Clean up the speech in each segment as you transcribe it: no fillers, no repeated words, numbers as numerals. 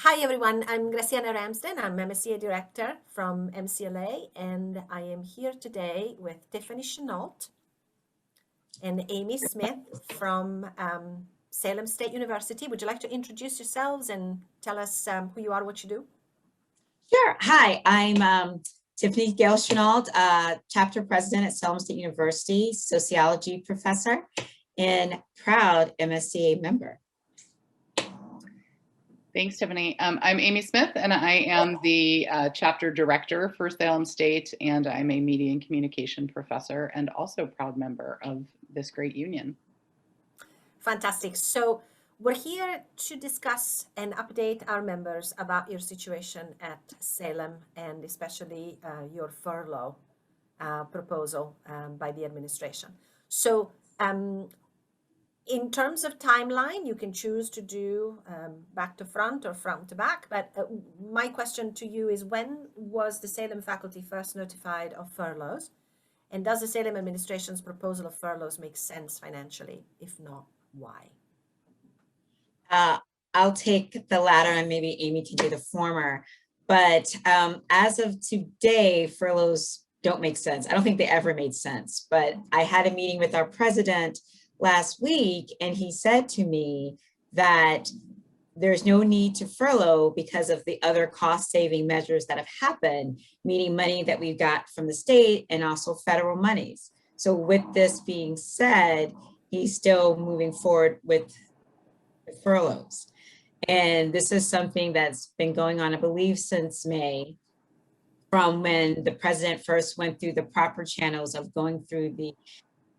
Hi everyone, I'm Graciana Ramsden. I'm MSCA Director from MCLA, and I am here today with Tiffany Chenault and Amy Smith from Salem State University. Would you like to introduce yourselves and tell us who you are, what you do? Sure. Hi, I'm Tiffany Gale Chenault, chapter president at Salem State University, sociology professor, and proud MSCA member. Thanks, Tiffany. I'm Amy Smith, and I am the chapter director for Salem State, and I'm a media and communication professor and also proud member of this great union. Fantastic. So we're here to discuss and update our members about your situation at Salem and especially your furlough proposal by the administration. So in terms of timeline, you can choose to do back to front or front to back. But my question to you is, when was the Salem faculty first notified of furloughs? And does the Salem administration's proposal of furloughs make sense financially? If not, why? I'll take the latter and maybe Amy can do the former. But as of today, furloughs don't make sense. I don't think they ever made sense. But I had a meeting with our president last week, and he said to me that there's no need to furlough because of the other cost-saving measures that have happened, meaning money that we've got from the state and also federal monies. So with this being said, he's still moving forward with the furloughs. And this is something that's been going on, I believe, since May, from when the president first went through the proper channels of going through the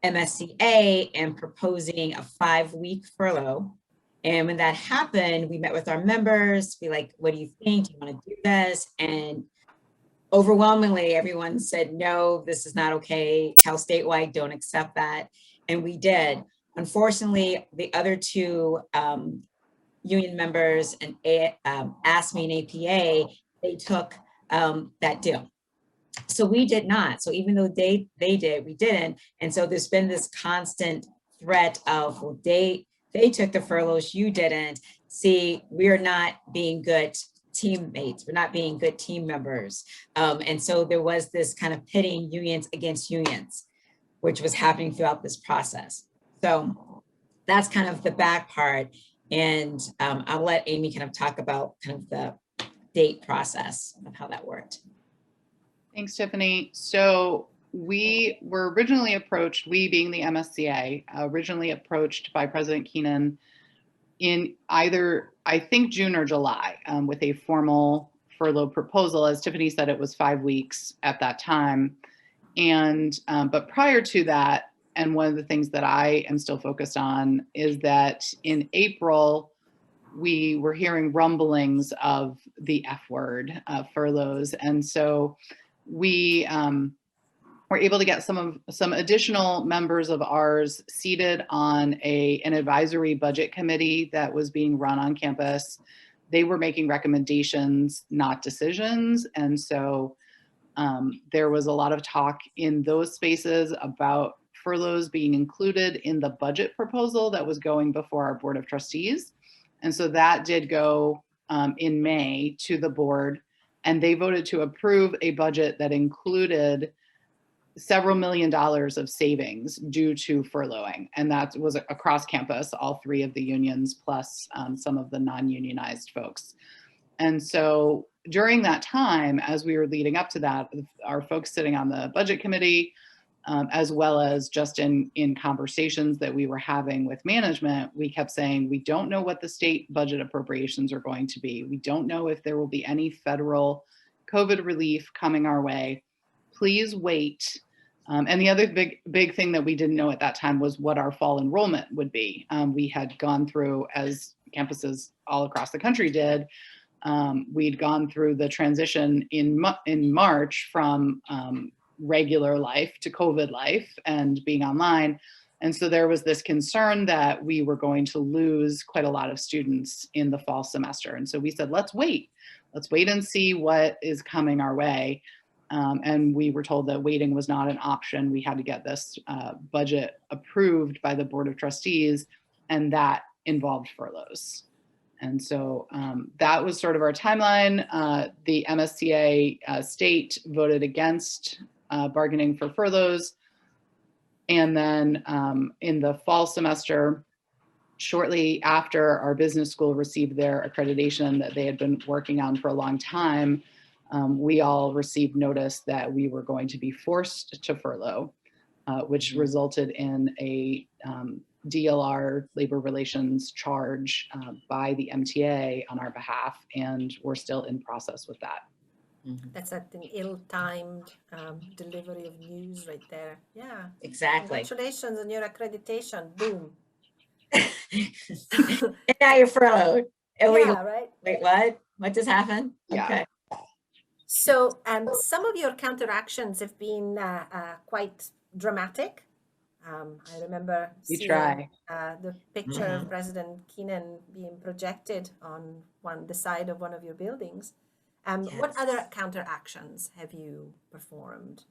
MSCA and proposing a 5-week furlough. And when that happened, we met with our members, be like, what do you think? Do you want to do this? And overwhelmingly, everyone said, no, this is not okay. Cal statewide don't accept that. And we did. Unfortunately, the other two union members and ASME and APA, they took that deal. So we did not. So even though they did, we didn't. And so there's been this constant threat of, well, they took the furloughs, you didn't. See, we're not being good teammates. We're not being good team members. And so there was this kind of pitting unions against unions, which was happening throughout this process. So that's kind of the back part. And I'll let Amy kind of talk about kind of the date process of how that worked. Thanks, Tiffany. So we were originally approached, we being the MSCA, originally approached by President Keenan in either, I think, June or July with a formal furlough proposal. As Tiffany said, it was 5 weeks at that time. And but prior to that, and one of the things that I am still focused on is that in April, we were hearing rumblings of the F word, furloughs. And so we were able to get some additional members of ours seated on an advisory budget committee that was being run on campus. They were making recommendations, not decisions. And so there was a lot of talk in those spaces about furloughs being included in the budget proposal that was going before our Board of Trustees. And so that did go in May to the board, and they voted to approve a budget that included several $1 million of savings due to furloughing. And that was across campus, all 3 of the unions, plus some of the non-unionized folks. And so during that time, as we were leading up to that, our folks sitting on the budget committee, as well as just in conversations that we were having with management, we kept saying, we don't know what the state budget appropriations are going to be. We don't know if there will be any federal COVID relief coming our way. Please wait. And the other big thing that we didn't know at that time was what our fall enrollment would be. We had gone through, as campuses all across the country did, we'd gone through the transition in March from regular life to COVID life and being online. And so there was this concern that we were going to lose quite a lot of students in the fall semester. And so we said, let's wait and see what is coming our way. And we were told that waiting was not an option. We had to get this budget approved by the Board of Trustees, and that involved furloughs. And so that was sort of our timeline. The MSCA state voted against bargaining for furloughs. And then in the fall semester, shortly after our business school received their accreditation that they had been working on for a long time, we all received notice that we were going to be forced to furlough, which resulted in a DLR labor relations charge by the MTA on our behalf, and we're still in process with that. That's an ill-timed delivery of news right there. Yeah. Exactly. Congratulations on your accreditation. Boom. And now you're furloughed. And Yeah, right? wait, what? What just happened? Yeah. Okay. So some of your counteractions have been quite dramatic. I remember We seeing try. the picture of President Keenan being projected on the side of one of your buildings. What Yes. other counteractions have you performed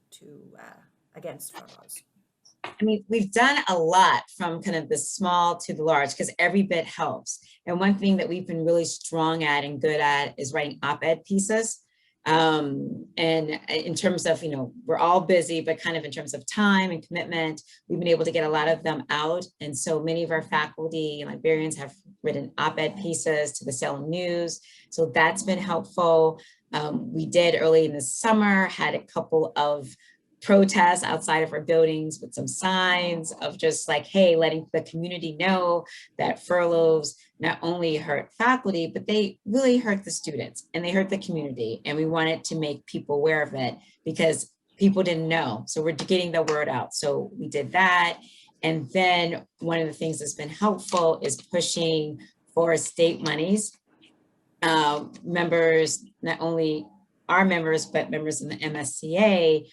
against furloughs? I mean, we've done a lot from kind of the small to the large because every bit helps. And one thing that we've been really strong at and good at is writing op-ed pieces. And in terms of, we're all busy, but kind of in terms of time and commitment, we've been able to get a lot of them out. And so many of our faculty and librarians have written op-ed pieces to the Salem News. So that's been helpful. We did early in the summer, had a couple of protests outside of our buildings with some signs of just like, hey, letting the community know that furloughs not only hurt faculty, but they really hurt the students and they hurt the community. And we wanted to make people aware of it because people didn't know. So we're getting the word out. So we did that. And then one of the things that's been helpful is pushing for state monies. Members, not only our members, but members in the MSCA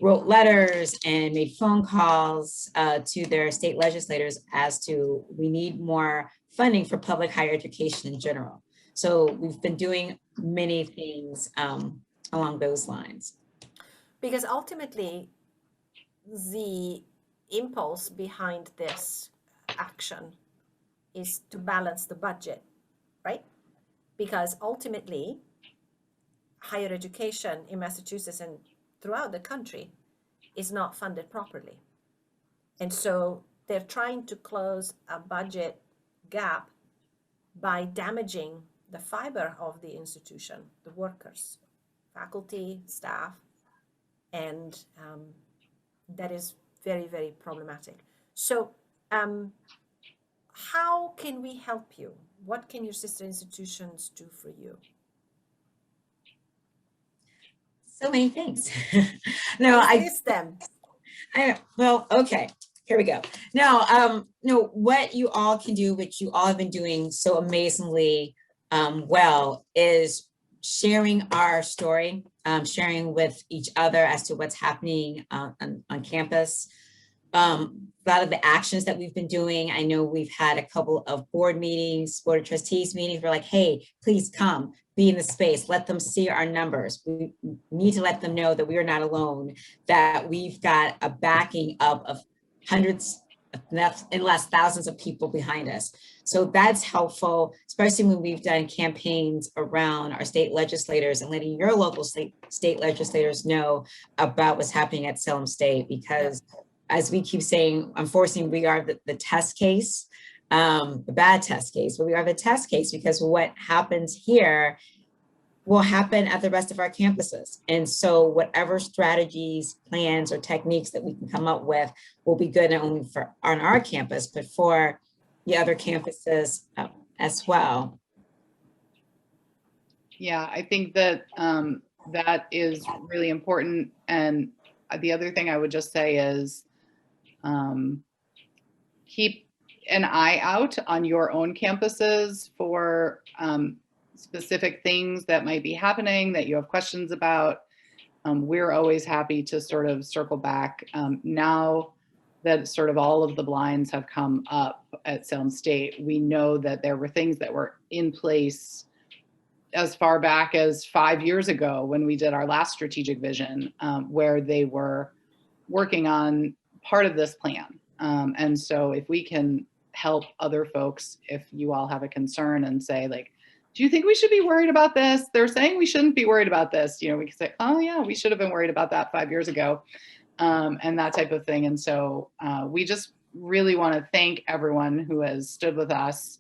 wrote letters and made phone calls to their state legislators as to we need more funding for public higher education in general. So we've been doing many things along those lines. Because ultimately, the impulse behind this action is to balance the budget, right? Because ultimately, higher education in Massachusetts and throughout the country is not funded properly. And so they're trying to close a budget gap by damaging the fiber of the institution, the workers, faculty, staff, and that is very, very problematic. So how can we help you? What can your sister institutions do for you? So many things. No, Please list them. Well, okay, here we go. Now, what you all can do, which you all have been doing so amazingly well, is sharing our story, sharing with each other as to what's happening on campus. A lot of the actions that we've been doing, I know we've had a couple of board meetings, board of trustees meetings. We're like, hey, please come, be in the space, let them see our numbers. We need to let them know that we are not alone, that we've got a backing up of hundreds, unless thousands of people behind us. So that's helpful, especially when we've done campaigns around our state legislators and letting your local state legislators know about what's happening at Salem State, because as we keep saying, unfortunately, we are the test case, the bad test case, but we are the test case because what happens here will happen at the rest of our campuses. And so whatever strategies, plans, or techniques that we can come up with will be good not only for on our campus, but for the other campuses as well. Yeah, I think that that is really important. And the other thing I would just say is keep an eye out on your own campuses for specific things that might be happening that you have questions about. We're always happy to sort of circle back now that sort of all of the blinds have come up at Salem State. We know that there were things that were in place as far back as 5 years ago when we did our last strategic vision, where they were working on part of this plan. And so if we can help other folks if you all have a concern and say like, do you think we should be worried about this? They're saying we shouldn't be worried about this. You know, we can say, oh yeah, we should have been worried about that 5 years ago, and that type of thing. And so we just really want to thank everyone who has stood with us.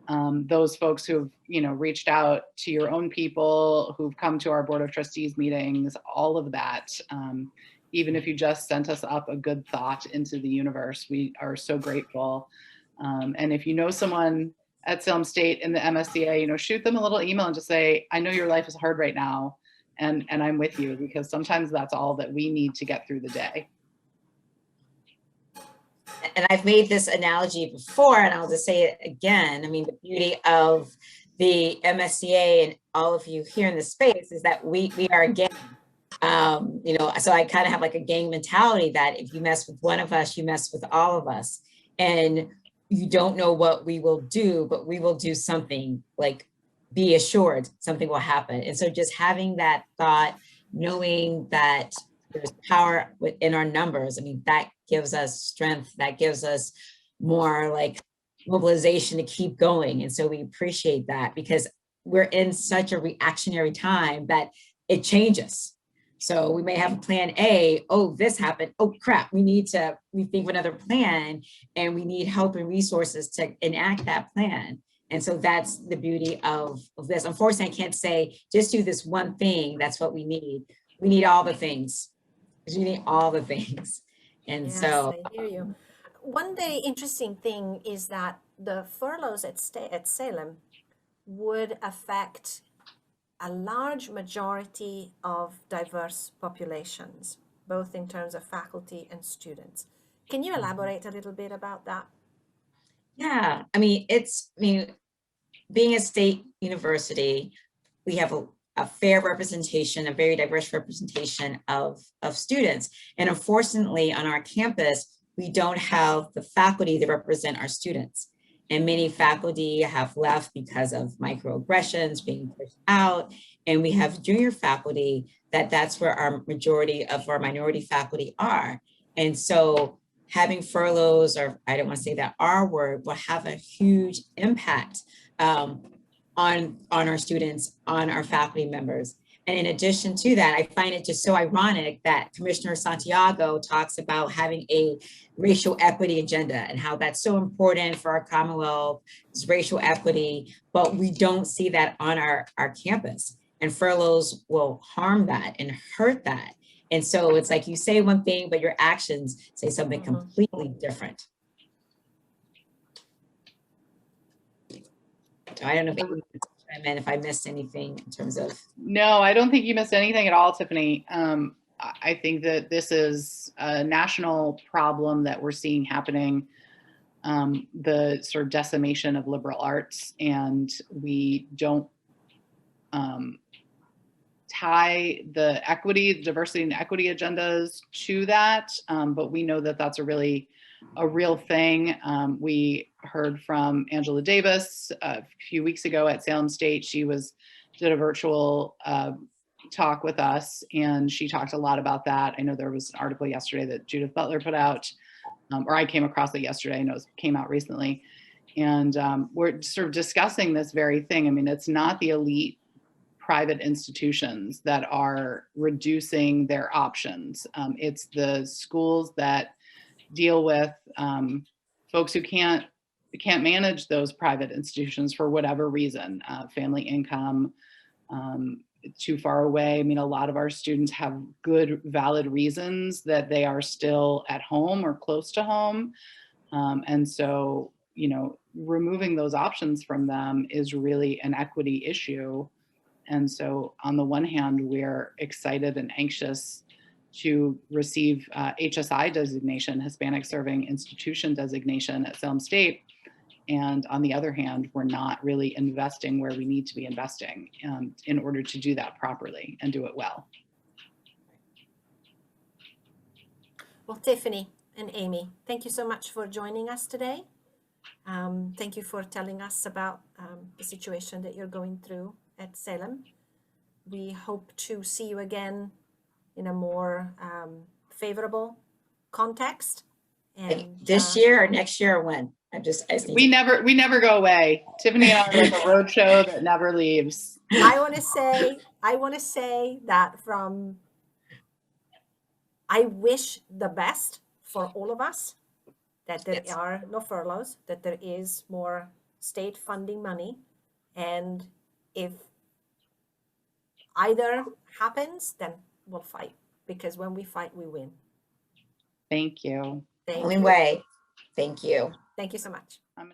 Those folks who've, you know, reached out to your own people, who've come to our Board of Trustees meetings, all of that. Even if you just sent us up a good thought into the universe, we are so grateful. And if you know someone at Salem State in the MSCA, you know, shoot them a little email and just say, I know your life is hard right now, and I'm with you, because sometimes that's all that we need to get through the day. And I've made this analogy before, and I'll just say it again. I mean, the beauty of the MSCA and all of you here in the space is that we are a gang. You know, so I kind of have like a gang mentality that if you mess with one of us, you mess with all of us. And you don't know what we will do, but we will do something. Like, be assured something will happen. And so just having that thought, knowing that there's power within our numbers, I mean, that gives us strength, that gives us more like mobilization to keep going. And so we appreciate that, because we're in such a reactionary time that it changes. So we may have a plan A, oh, this happened, oh crap, we need to rethink of another plan, and we need help and resources to enact that plan. And so that's the beauty of this. Unfortunately, I can't say, just do this one thing, that's what we need. We need all the things. We need all the things. And Yes, so I hear you. One very interesting thing is that the furloughs at Salem would affect a large majority of diverse populations, both in terms of faculty and students. Can you elaborate a little bit about that? yeah, I mean, being a state university, we have a fair representation, a very diverse representation of students. And unfortunately, on our campus, we don't have the faculty that represent our students. And many faculty have left because of microaggressions, being pushed out. And we have junior faculty that's where our majority of our minority faculty are. And so having furloughs, or I don't want to say that R word, will have a huge impact on our students, on our faculty members. And in addition to that, I find it just so ironic that Commissioner Santiago talks about having a racial equity agenda and how that's so important for our Commonwealth, is racial equity, but we don't see that on our campus. And furloughs will harm that and hurt that. And so it's like you say one thing, but your actions say something completely different. So I don't know if I missed anything in terms of. No, I don't think you missed anything at all, Tiffany. I think that this is a national problem that we're seeing happening, the sort of decimation of liberal arts, and we don't tie the diversity and equity agendas to that, but we know that that's a real thing. We heard from Angela Davis a few weeks ago at Salem State. She did a virtual talk with us, and she talked a lot about that. I know there was an article yesterday that Judith Butler put out, or I came across it yesterday. I know it came out recently. And we're sort of discussing this very thing. I mean, it's not the elite private institutions that are reducing their options. It's the schools that deal with folks who can't manage those private institutions for whatever reason, family income, too far away. I mean, a lot of our students have good, valid reasons that they are still at home or close to home. And so, you know, removing those options from them is really an equity issue. And so on the one hand, we're excited and anxious to receive HSI designation, Hispanic Serving Institution designation at Salem State. And on the other hand, we're not really investing where we need to be investing in order to do that properly and do it well. Well, Tiffany and Amy, thank you so much for joining us today. Thank you for telling us about the situation that you're going through at Salem. We hope to see you again in a more favorable context, And This year or next year or when? I just need We never go away. Tiffany and I are like a road show that never leaves. I want to say that I wish the best for all of us, that there Yes. are no furloughs, that there is more state funding money. And if either happens, then we'll fight, because when we fight, we win. Thank you. Thank Only you. way. Thank you. Thank you so much.